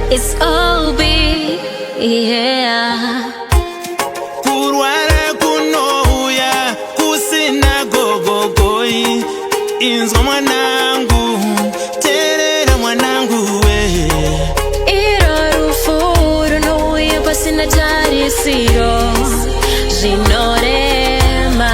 It's OB, yeah. Kurwara kunouya kusina gogogoi. Inzwa mwanangu, terera mwanangu we. Iro rufu runouya pasina tarisiro zvinorema.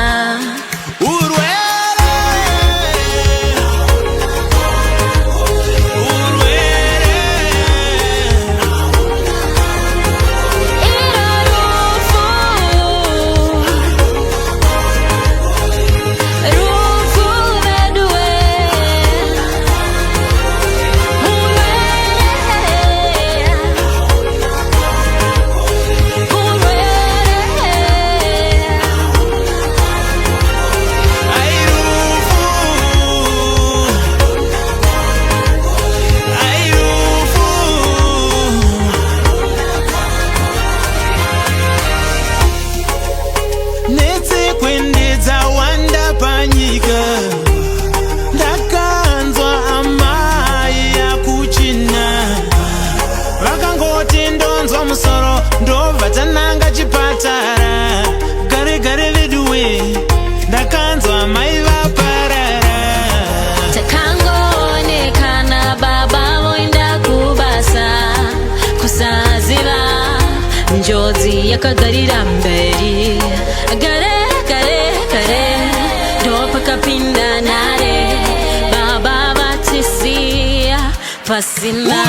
Netse kwendedza wanda panyika, ndakanzwa amai yakuchina vakangoti ndonzwa musoro ndobva tananga chipatara. Gare gare veduwe, ndakanzwa amai vaparara. Takangoonekana baba voenda kubasa, kusaziva njodzi yakagarira mberi. Gare gare gare ndopakapinda nare, baba vatisiya pasina.